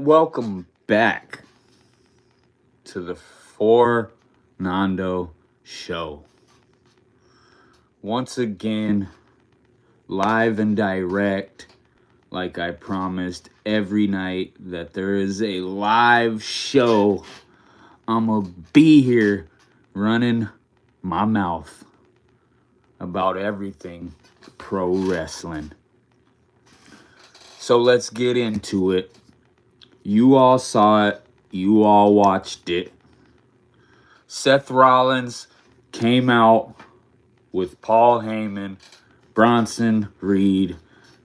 Welcome back to the For Nando Show. Once again, live and direct, like I promised every night that there is a live show. I'm gonna be here running my mouth about everything pro wrestling. So let's get into it. You all saw it. You all watched it. Seth Rollins came out with Paul Heyman, Bronson Reed,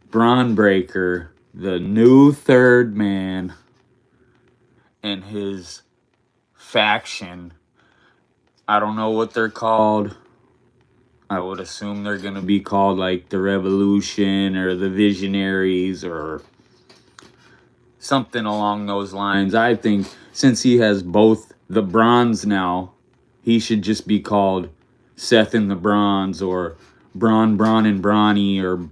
Braun Breaker, the new third man, and his faction. I don't know what they're called. I would assume they're going to be called like the Revolution or the Visionaries or something along those lines. I think since he has both the bronze now, he should just be called Seth and the Bronze or Braun, and Brawny, or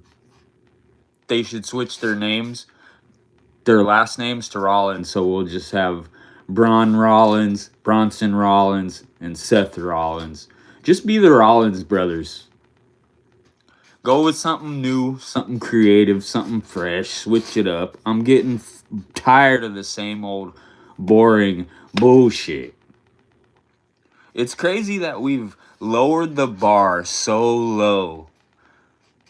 they should switch their names, their last names to Rollins. So we'll just have Braun Rollins, Bronson Rollins, and Seth Rollins. Just be the Rollins brothers. Go with something new, something creative, something fresh. Switch it up. I'm getting tired of the same old boring bullshit. It's crazy that we've lowered the bar so low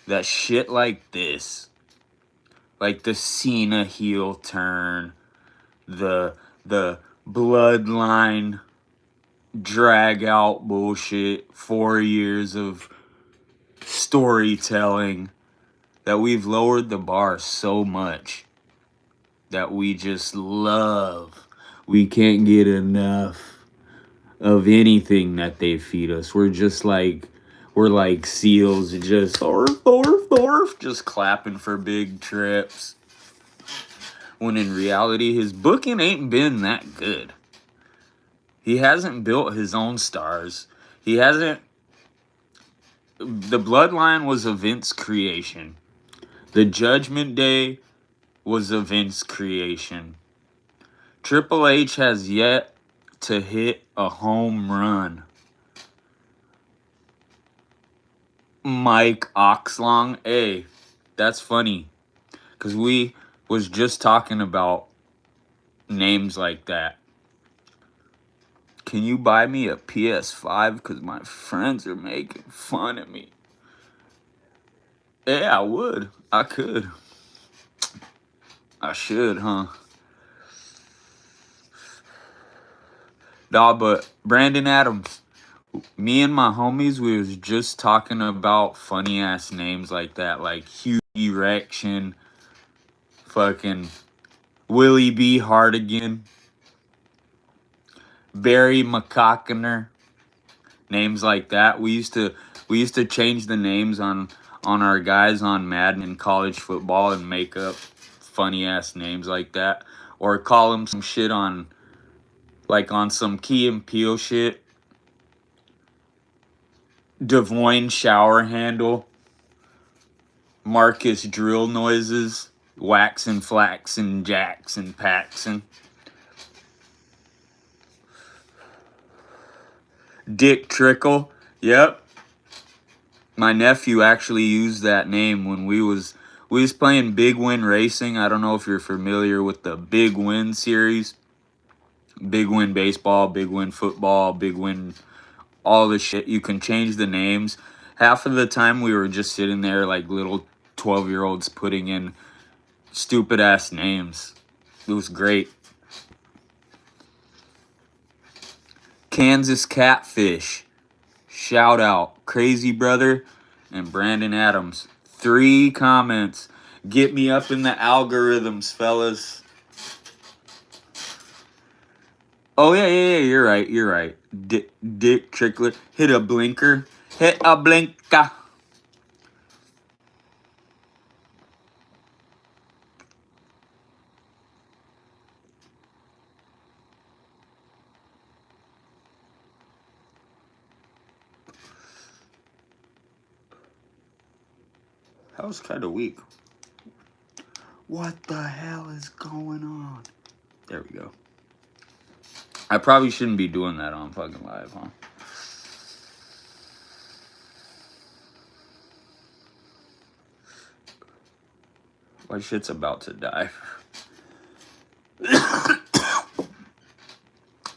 that shit like this, like the Cena heel turn, the bloodline drag out bullshit, 4 years of storytelling, that we've lowered the bar so much that we just love. We can't get enough of anything that they feed us. We're like seals, just orf, just clapping for big trips. When in reality, his booking ain't been that good. He hasn't built his own stars. He hasn't. The Bloodline was a Vince creation. The Judgment Day was a Vince creation. Triple H has yet to hit a home run. Mike Oxlong, hey, that's funny, because we was just talking about names like that. Can you buy me a PS5? Because my friends are making fun of me. Yeah, I would. I could. I should, huh? Nah, but Brandon Adams, me and my homies, we was just talking about funny ass names like that, like Hugh Erection, fucking Willie B. Hardigan, Barry McCockiner, names like that. We used to change the names on our guys on Madden in college football and make up funny ass names like that, or call them some shit on, like on some Key and Peele shit. Devoyne Shower Handle, Marcus Drill Noises, Waxin' Flaxin' Jackson Paxson, Dick Trickle. Yep. My nephew actually used that name when we was playing Big Win Racing. I don't know if you're familiar with the Big Win series. Big Win Baseball, Big Win Football, Big Win all the shit. You can change the names. Half of the time we were just sitting there like little 12-year-olds putting in stupid ass names. It was great. Kansas Catfish. Shout out Crazy Brother and Brandon Adams. 3 comments. Get me up in the algorithms, fellas. Oh, yeah, you're right. Dick Trickler. Hit a blinker. Hit a blinker. That was kind of weak. What the hell is going on? There we go. I probably shouldn't be doing that on fucking live, huh? My shit's about to die.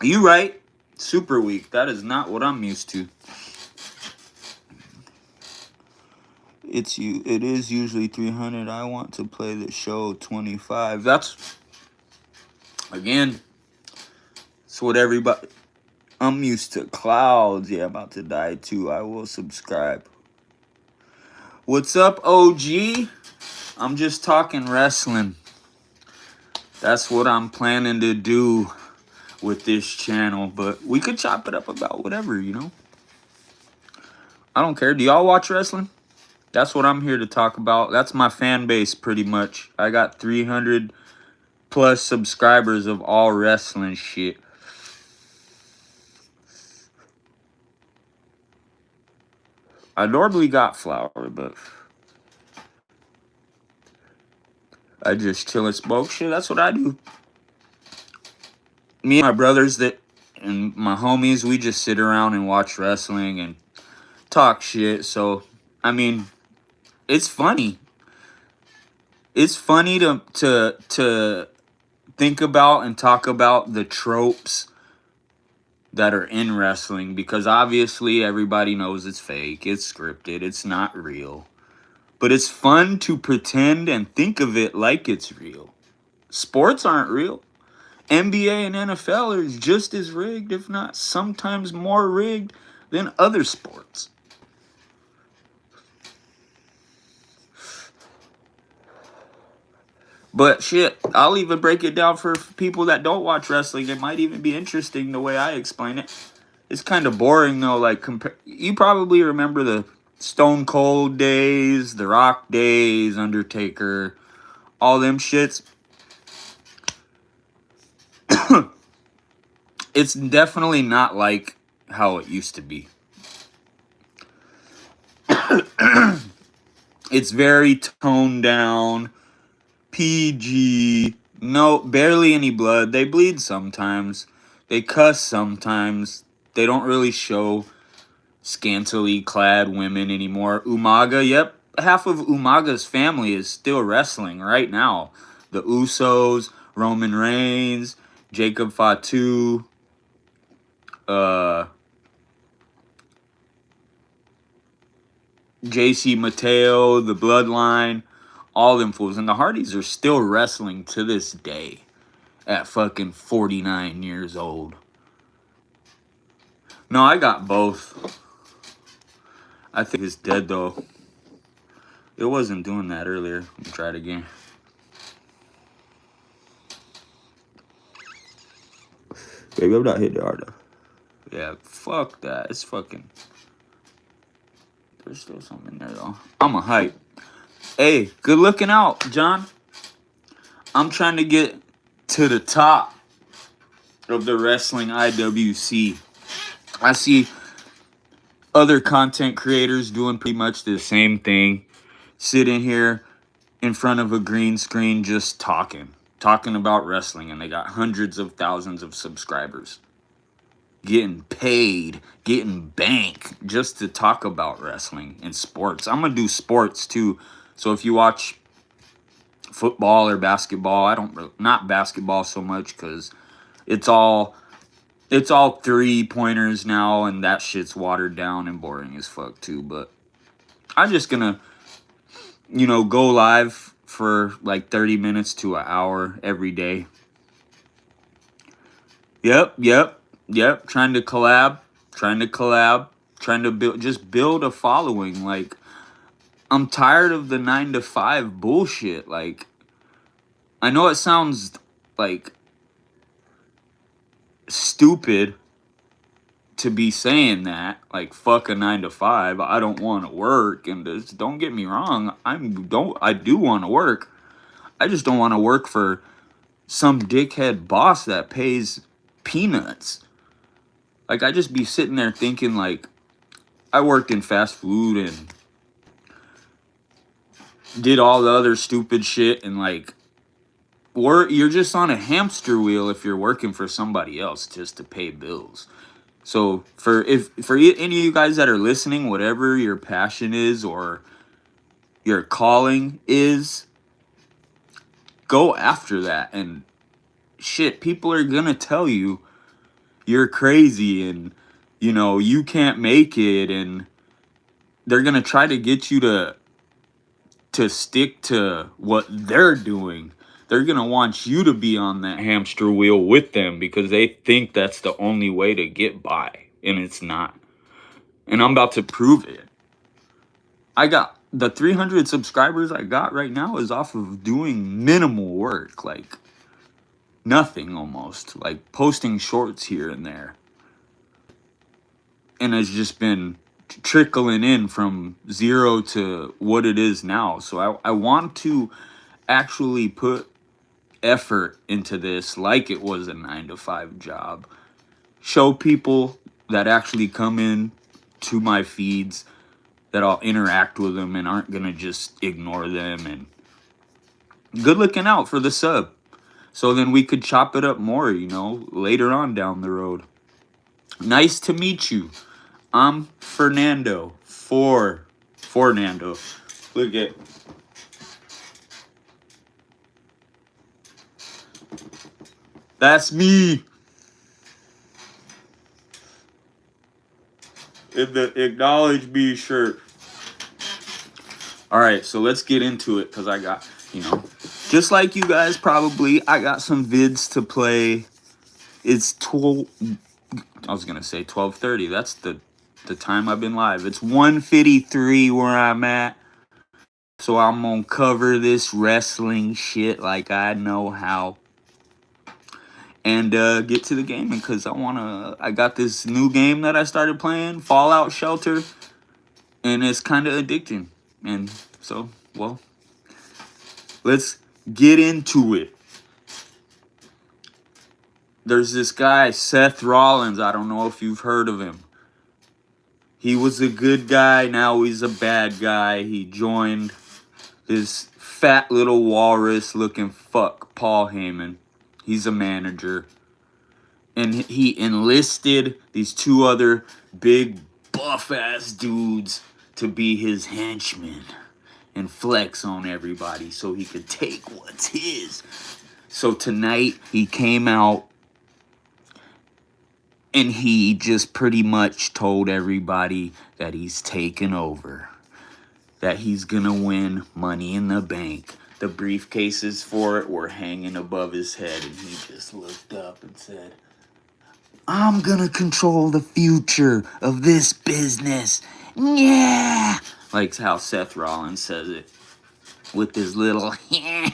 You right. Super weak. That is not what I'm used to. It is usually 300. I want to play the show 25. That's what everybody. I'm used to clouds. Yeah, about to die too. I will subscribe. What's up, OG? I'm just talking wrestling. That's what I'm planning to do with this channel, but we could chop it up about whatever, you know? I don't care. Do y'all watch wrestling? That's what I'm here to talk about. That's my fan base, pretty much. I got 300 plus subscribers of all wrestling shit. I normally got flour, but I just chill and smoke shit. That's what I do. Me and my brothers and my homies, we just sit around and watch wrestling and talk shit. So, I mean, it's funny. It's funny to think about and talk about the tropes that are in wrestling, because obviously everybody knows it's fake, it's scripted, it's not real. But it's fun to pretend and think of it like it's real. Sports aren't real. NBA and NFL are just as rigged, if not sometimes more rigged than other sports. But shit, I'll even break it down for people that don't watch wrestling. It might even be interesting the way I explain it. It's kind of boring though. Like, you probably remember the Stone Cold days, the Rock days, Undertaker, all them shits. It's definitely not like how it used to be. It's very toned down, PG, no, barely any blood. They bleed sometimes. They cuss sometimes. They don't really show scantily clad women anymore. Umaga, yep, half of Umaga's family is still wrestling right now. The Usos, Roman Reigns, Jacob Fatu, JC Mateo, the Bloodline, all them fools. And the Hardys are still wrestling to this day at fucking 49 years old. No, I got both. I think it's dead though. It wasn't doing that earlier. Let me try it again. Baby, I'm not hitting it hard enough. Yeah, fuck that. It's fucking... There's still something in there though. I'm a hype. Hey, good looking out, John. I'm trying to get to the top of the wrestling IWC. I see other content creators doing pretty much the same thing. Sitting here in front of a green screen just talking about wrestling, and they got hundreds of thousands of subscribers. Getting paid, getting bank just to talk about wrestling and sports. I'm going to do sports too. So if you watch football or basketball, not basketball so much because it's all 3-pointers now, and that shit's watered down and boring as fuck too. But I'm just going to, go live for like 30 minutes to an hour every day. Yep. Trying to collab, trying to build a following. Like, I'm tired of the 9-to-5 bullshit. Like, I know it sounds like stupid to be saying that, like, fuck a 9-to-5. I don't want to work, and don't get me wrong, I do want to work. I just don't want to work for some dickhead boss that pays peanuts. Like, I just be sitting there thinking, like, I worked in fast food and did all the other stupid shit, and, like, you're just on a hamster wheel if you're working for somebody else just to pay bills. So for any of you guys that are listening, whatever your passion is or your calling is, go after that. And shit, people are gonna tell you you're crazy and you can't make it, and they're gonna try to get you to stick to what they're doing. They're gonna want you to be on that hamster wheel with them because they think that's the only way to get by, and it's not. And I'm about to prove it. I got the 300 subscribers I got right now is off of doing minimal work, like nothing, almost like posting shorts here and there, and it's just been trickling in from zero to what it is now. So I want to actually put effort into this like it was a 9-to-5 job. Show people that actually come in to my feeds that I'll interact with them and aren't gonna just ignore them, and good looking out for the sub. So then we could chop it up more, later on down the road. Nice to meet you. I'm Fernando for Nando. Look at that's me in the acknowledge me shirt. All right, so let's get into it because I got, just like you guys probably, I got some vids to play. It's 12:30. That's the time I've been live. It's 1:53 where I'm at. So I'm gonna cover this wrestling shit like I know how. And get to the gaming because I got this new game that I started playing, Fallout Shelter, and it's kind of addicting. And so, well, let's get into it. There's this guy, Seth Rollins. I don't know if you've heard of him. He was a good guy. Now he's a bad guy. He joined this fat little walrus looking fuck, Paul Heyman. He's a manager. And he enlisted these two other big buff ass dudes to be his henchmen and flex on everybody so he could take what's his. So tonight he came out and he just pretty much told everybody that he's taken over, that he's gonna win Money in the Bank. The briefcases for it were hanging above his head, and he just looked up and said, I'm gonna control the future of this business. Yeah! Like how Seth Rollins says it with his little yeah.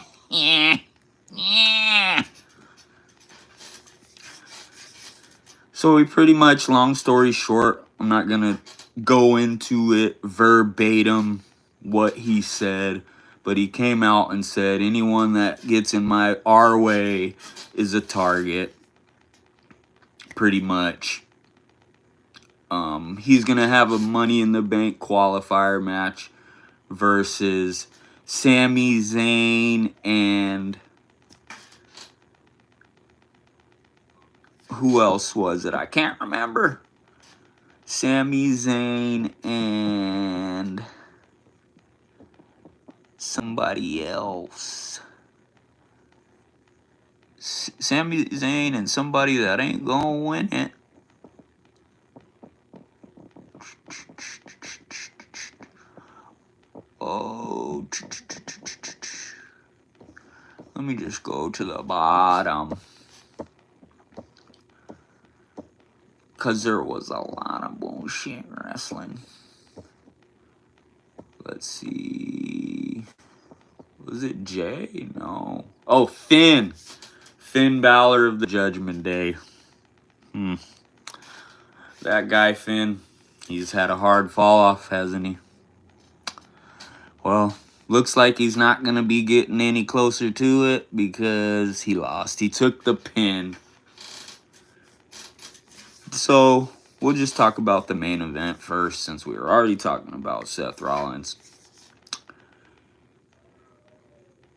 So he pretty much, long story short, I'm not gonna go into it verbatim what he said, but he came out and said anyone that gets in our way is a target. Pretty much. He's gonna have a Money in the Bank qualifier match versus Sami Zayn and who else was it? I can't remember. Sami Zayn and somebody else. Sami Zayn and somebody that ain't gonna win it. Oh, let me just go to the bottom. Because there was a lot of bullshit wrestling. Let's see. Was it Jay? No. Oh, Finn. Finn Balor of the Judgment Day. That guy, Finn, he's had a hard fall off, hasn't he? Well, looks like he's not going to be getting any closer to it because he lost. He took the pin. So, we'll just talk about the main event first since we were already talking about Seth Rollins.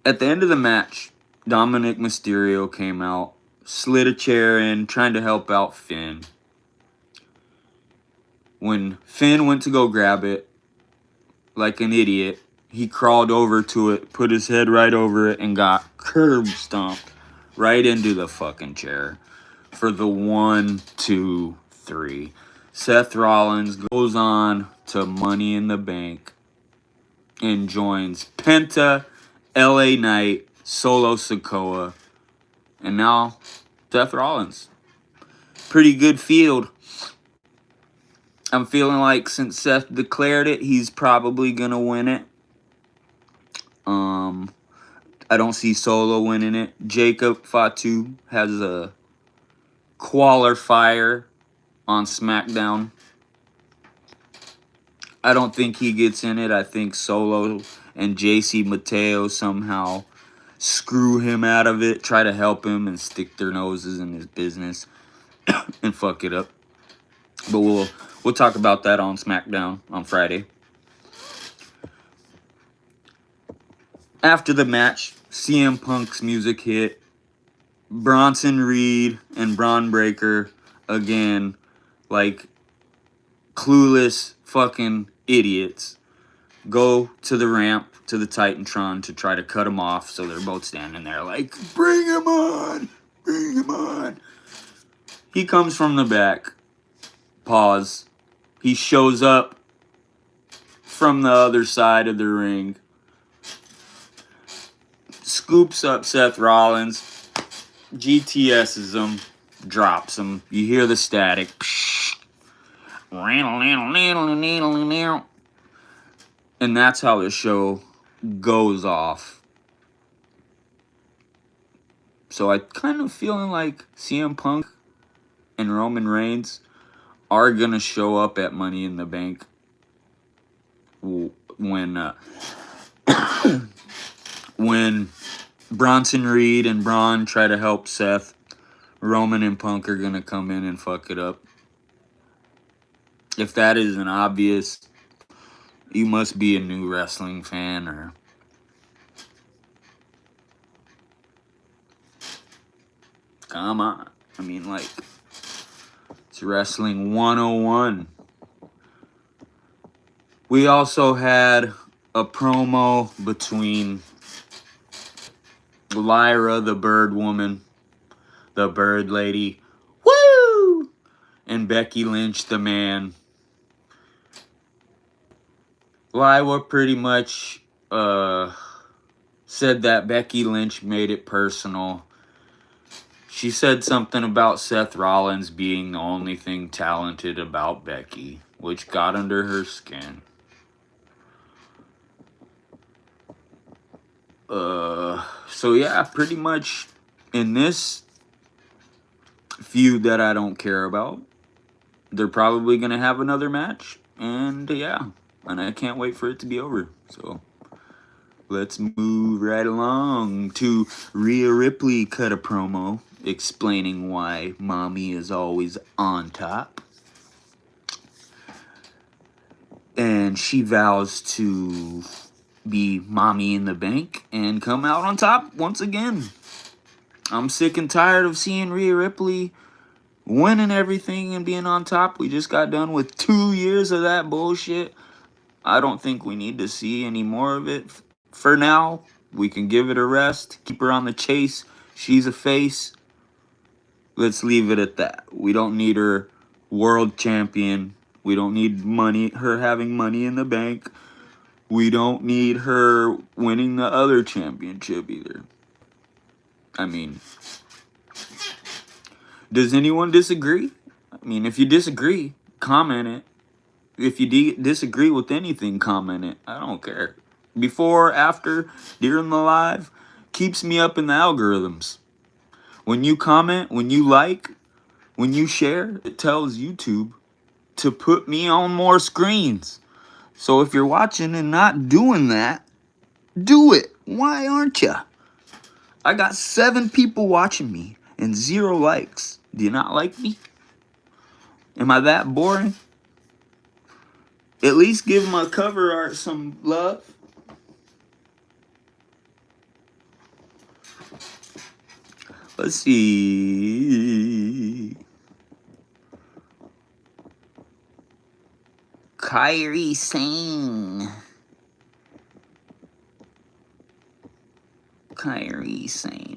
At the end of the match, Dominic Mysterio came out, slid a chair in, trying to help out Finn. When Finn went to go grab it, like an idiot, he crawled over to it, put his head right over it, and got curb stomped right into the fucking chair for the 1, 2, 3. Seth Rollins goes on to Money in the Bank and joins Penta, LA Knight, Solo Sikoa, and now Seth Rollins. Pretty good field. I'm feeling like since Seth declared it, he's probably going to win it. I don't see Solo winning it. Jacob Fatu has a qualifier on SmackDown. I don't think he gets in it. I think Solo and JC Mateo somehow screw him out of it, try to help him and stick their noses in his business and fuck it up. But we'll talk about that on SmackDown on Friday. After the match, CM Punk's music hit. Bronson Reed and Braun Breaker, again, like clueless fucking idiots, go to the ramp, to the Titantron to try to cut him off. So they're both standing there like, bring him on, bring him on. He comes from the back. Pause. He shows up from the other side of the ring. Scoops up Seth Rollins. GTS's him. Drops him. You hear the static. And that's how the show goes off. So I kind of feeling like CM Punk and Roman Reigns are going to show up at Money in the Bank when when Bronson Reed and Braun try to help Seth. Roman and Punk are going to come in and fuck it up. If that isn't obvious, you must be a new wrestling fan or... Come on. I mean, like, it's Wrestling 101. We also had a promo between Lyra, the bird woman, the bird lady, woo, and Becky Lynch, the man. Lyra pretty much said that Becky Lynch made it personal. She said something about Seth Rollins being the only thing talented about Becky, which got under her skin. So yeah, pretty much in this feud that I don't care about, they're probably going to have another match. And yeah, and I can't wait for it to be over. So let's move right along to Rhea Ripley cut a promo explaining why mommy is always on top. And she vows to be mommy in the bank and come out on top once again. I'm sick and tired of seeing Rhea Ripley winning everything and being on top. We just got done with 2 years of that bullshit. I don't think we need to see any more of it. For now, we can give it a rest. Keep her on the chase. She's a face. Let's leave it at that. We don't need her world champion. We don't need her having money in the bank. We don't need her winning the other championship either. I mean, does anyone disagree? I mean, if you disagree, comment it. If you disagree with anything, comment it. I don't care. Before, after, during the live, keeps me up in the algorithms. When you comment, when you like, when you share, it tells YouTube to put me on more screens. So if you're watching and not doing that, do it. Why aren't you? I got 7 people watching me and 0 likes. Do you not like me? Am I that boring? At least give my cover art some love. Let's see. Kairi Sane.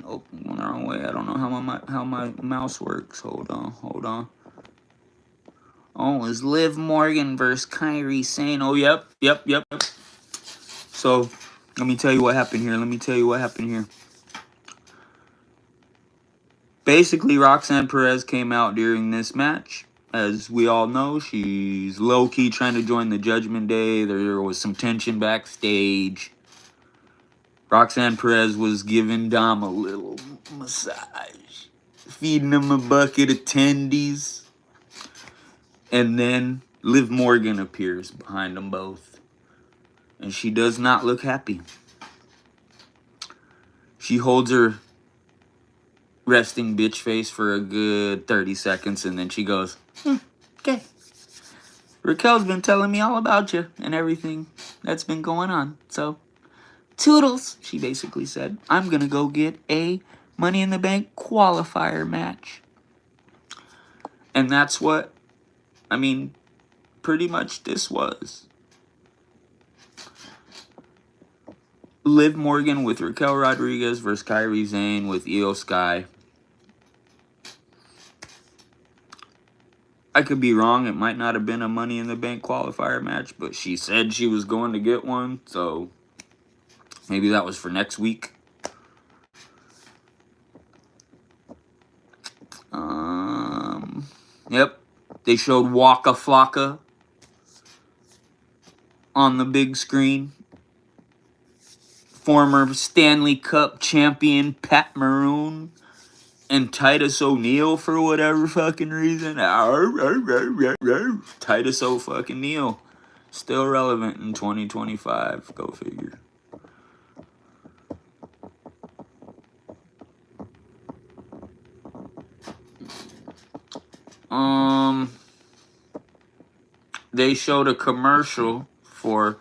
Oh, going the wrong way. I don't know how my mouse works. Hold on. Oh, it's Liv Morgan versus Kairi Sane. Oh, yep. So, let me tell you what happened here. Basically, Roxanne Perez came out during this match. As we all know, she's low-key trying to join the Judgment Day. There was some tension backstage. Roxanne Perez was giving Dom a little massage, feeding him a bucket of tendies. And then Liv Morgan appears behind them both. And she does not look happy. She holds her resting bitch face for a good 30 seconds, and then she goes, okay. Raquel's been telling me all about you and everything that's been going on. So, toodles, she basically said. I'm going to go get a Money in the Bank qualifier match. And that's what, pretty much this was. Liv Morgan with Raquel Rodriguez versus Kairi Sane with Io Sky. I could be wrong. It might not have been a Money in the Bank qualifier match, but she said she was going to get one, so maybe that was for next week. Yep. They showed Waka Flocka on the big screen. Former Stanley Cup champion Pat Maroon and Titus O'Neil for whatever fucking reason. Titus O'Neil. Still relevant in 2025. Go figure. They showed a commercial for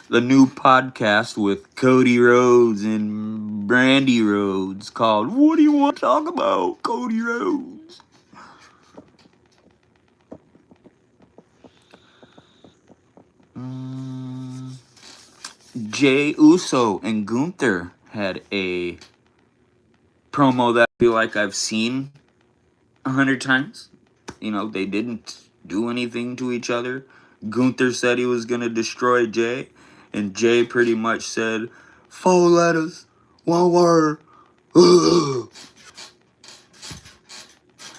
the new podcast with Cody Rhodes and Brandy Rhodes called What Do You Want to Talk About, Cody Rhodes? Jey Uso and Gunther had a promo that I feel like I've seen 100 times. They didn't do anything to each other. Gunther said he was going to destroy Jey, and Jey pretty much said, 4 letters, 1 word,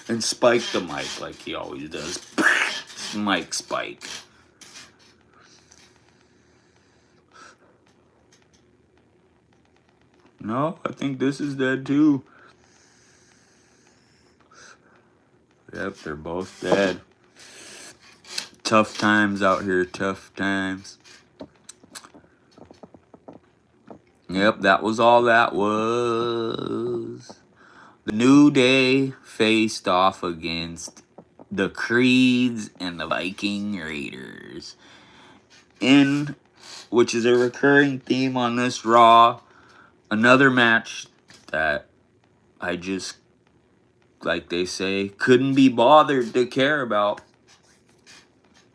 and spiked the mic like he always does. Mic spike. No, I think this is dead too. Yep, they're both dead. Tough times out here, tough times. Yep, that was all that was. The New Day faced off against the Creeds and the Viking Raiders. Which is a recurring theme on this Raw. Another match that I just, like they say, couldn't be bothered to care about.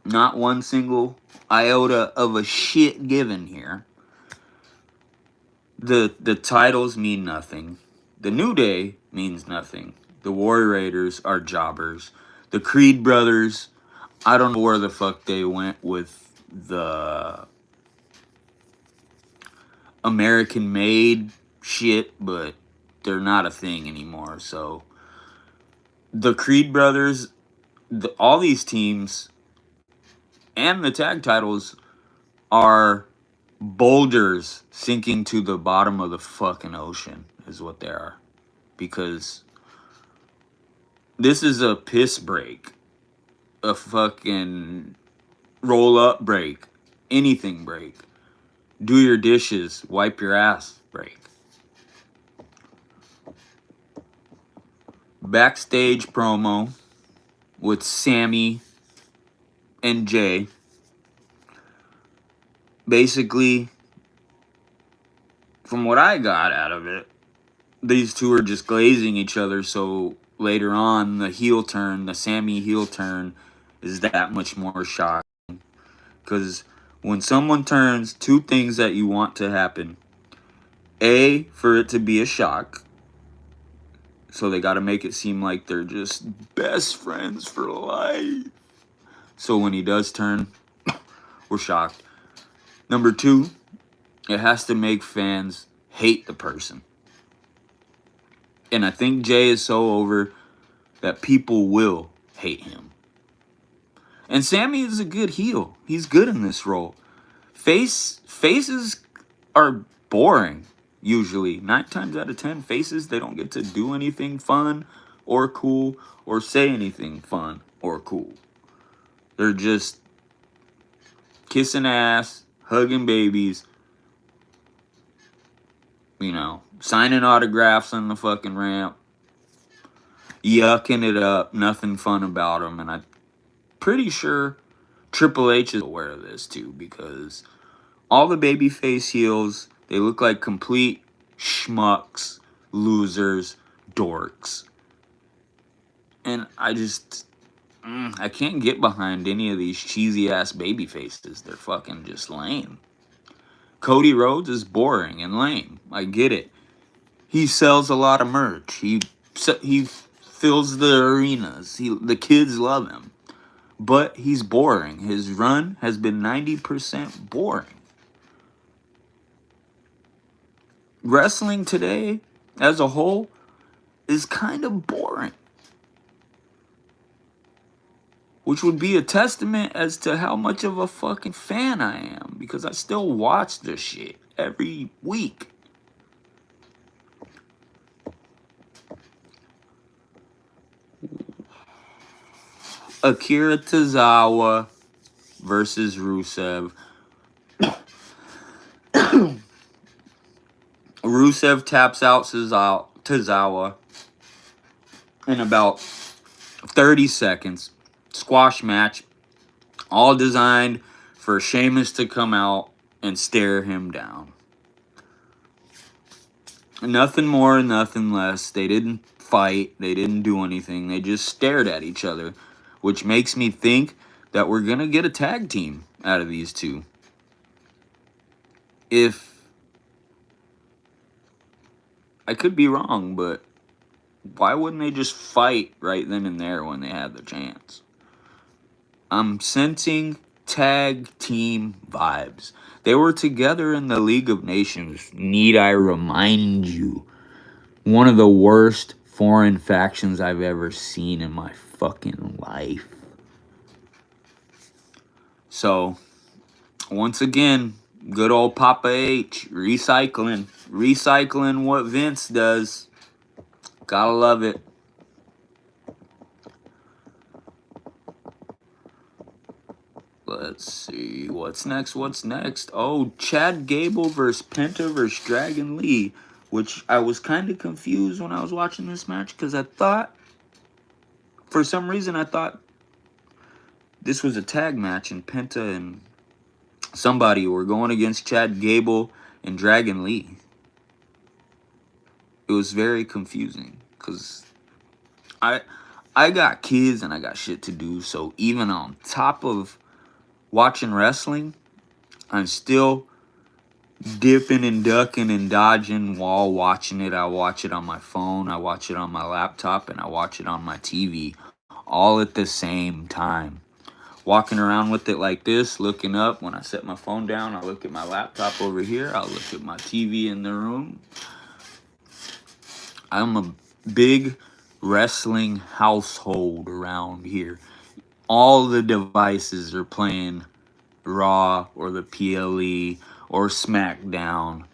Not one single iota of a shit given here. The titles mean nothing. The New Day means nothing. The Warrior Raiders are jobbers. The Creed brothers, I don't know where the fuck they went with the American-made shit, but they're not a thing anymore. So the Creed brothers, all these teams, and the tag titles are boulders sinking to the bottom of the fucking ocean is what they are. Because this is a piss break. A fucking roll up break. Anything break. Do your dishes. Wipe your ass break. Backstage promo with Sami and Jey. Basically, from what I got out of it, these two are just glazing each other. So later on, the heel turn, the Sami heel turn, is that much more shocking. Because when someone turns, two things that you want to happen: A, for it to be a shock. So they got to make it seem like they're just best friends for life. So when he does turn, we're shocked. Number two, it has to make fans hate the person. And I think Jay is so over that people will hate him. And Sami is a good heel. He's good in this role. Faces are boring usually. 9 times out of 10, faces, they don't get to do anything fun or cool or say anything fun or cool. They're just kissing ass, hugging babies, signing autographs on the fucking ramp, yucking it up, nothing fun about them. And I'm pretty sure Triple H is aware of this too, because all the babyface heels, they look like complete schmucks, losers, dorks. And I can't get behind any of these cheesy ass baby faces. They're fucking just lame. Cody Rhodes is boring and lame. I get it. He sells a lot of merch. He fills the arenas. The kids love him. But he's boring. His run has been 90% boring. Wrestling today, as a whole, is kind of boring. Which would be a testament as to how much of a fucking fan I am. Because I still watch this shit every week. Akira Tozawa versus Rusev. Rusev taps out Tozawa in about 30 seconds. Squash match. All designed for Sheamus to come out and stare him down. Nothing more, nothing less. They didn't fight. They didn't do anything. They just stared at each other, which makes me think that we're going to get a tag team out of these two. I could be wrong, but why wouldn't they just fight right then and there when they had the chance? I'm sensing tag team vibes. They were together in the League of Nations. Need I remind you? One of the worst foreign factions I've ever seen in my fucking life. So, once again, good old Papa H, recycling what Vince does. Gotta love it. Let's see, what's next? Oh, Chad Gable versus Penta versus Dragon Lee, which I was kind of confused when I was watching this match, because for some reason I thought this was a tag match and Penta and somebody were going against Chad Gable and Dragon Lee. It was very confusing, because I got kids and I got shit to do, so even on top of watching wrestling, I'm still dipping and ducking and dodging while watching it. I watch it on my phone, I watch it on my laptop, and I watch it on my TV all at the same time. Walking around with it like this, looking up. When I set my phone down, I look at my laptop over here. I'll look at my TV in the room. I'm a big wrestling household around here. All the devices are playing Raw or the PLE or SmackDown,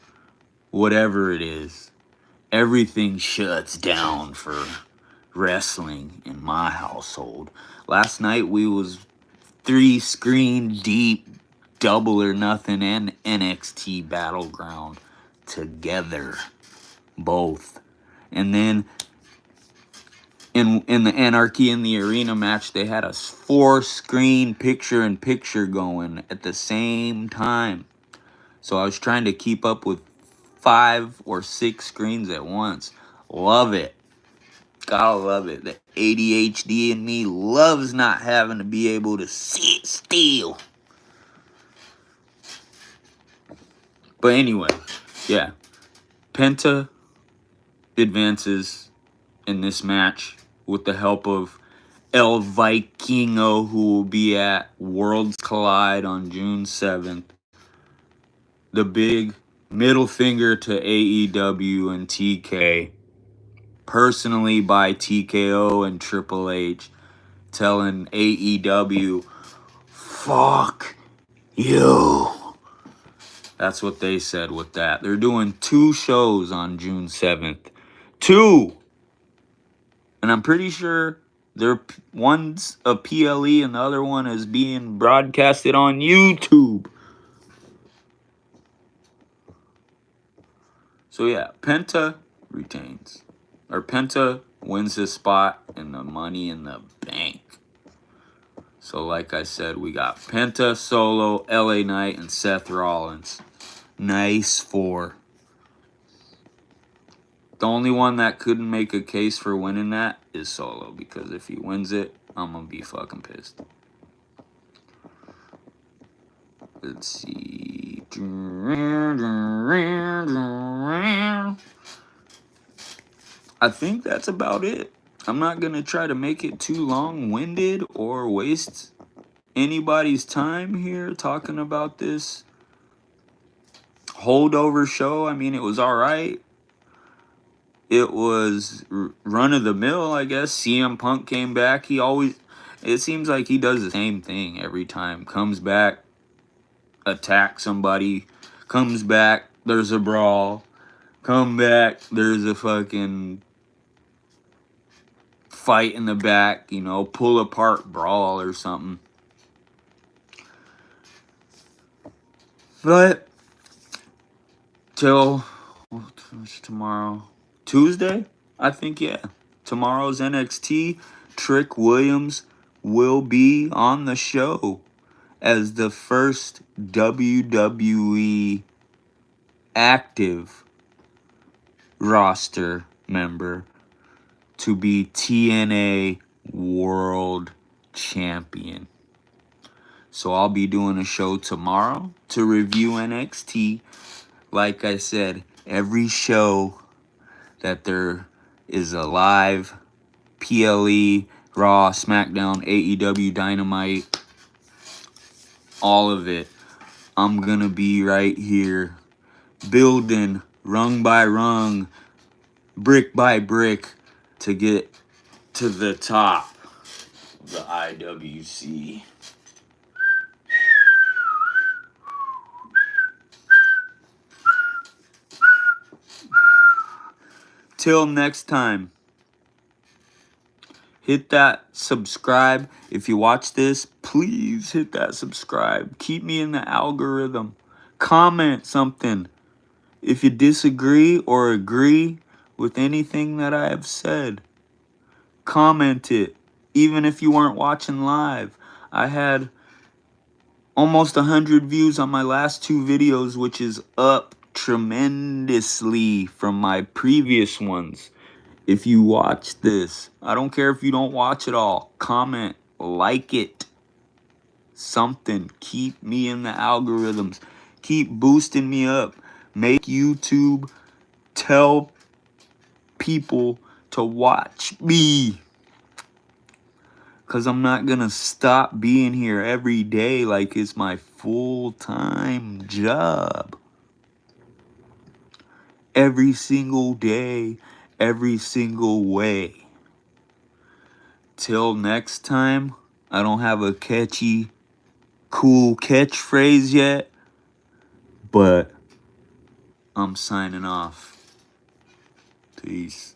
whatever it is. Everything shuts down for wrestling in my household. Last night we was 3-screen deep, Double or Nothing and NXT Battleground together, both. And then in the Anarchy in the Arena match, they had a 4-screen picture-in-picture going at the same time. So I was trying to keep up with 5 or 6 screens at once. Love it. Gotta love it. The ADHD in me loves not having to be able to sit still. But anyway, yeah. Penta advances in this match with the help of El Vikingo, who will be at Worlds Collide on June 7th. The big middle finger to AEW and TK, personally by TKO and Triple H, telling AEW, fuck you. That's what they said with that. They're doing 2 shows on June 7th. 2! And I'm pretty sure one's a PLE and the other one is being broadcasted on YouTube. So yeah, Penta retains. Or Penta wins his spot in the Money in the Bank. So like I said, we got Penta, Solo, LA Knight, and Seth Rollins. Nice 4. The only one that couldn't make a case for winning that is Solo, because if he wins it, I'm gonna be fucking pissed. Let's see. I think that's about it. I'm not gonna try to make it too long-winded or waste anybody's time here talking about this holdover show. I mean, it was alright. It was run-of-the-mill, I guess. CM Punk came back. It seems like he does the same thing every time. Comes back, attacks somebody. Comes back, there's a brawl. Come back, there's a fucking fight in the back, pull apart brawl or something. But till what's tomorrow? Tuesday? I think, yeah. Tomorrow's NXT. Trick Williams will be on the show as the first WWE active roster member to be TNA World Champion. So I'll be doing a show tomorrow to review NXT. Like I said, every show that there is a live PLE, Raw, SmackDown, AEW, Dynamite, all of it, I'm gonna be right here building rung by rung, brick by brick to get to the top of the IWC. Till next time, hit that subscribe. If you watch this, please hit that subscribe. Keep me in the algorithm. Comment something. If you disagree or agree with anything that I have said, comment it. Even if you weren't watching live. I had almost 100 views on my last 2 videos, which is up tremendously from my previous ones. If you watch this, I don't care if you don't watch it all, comment, like it, something. Keep me in the algorithms. Keep boosting me up. Make YouTube tell people to watch me. Because I'm not going to stop being here every day like it's my full-time job. Every single day, every single way. Till next time, I don't have a catchy, cool catchphrase yet, but I'm signing off. Peace.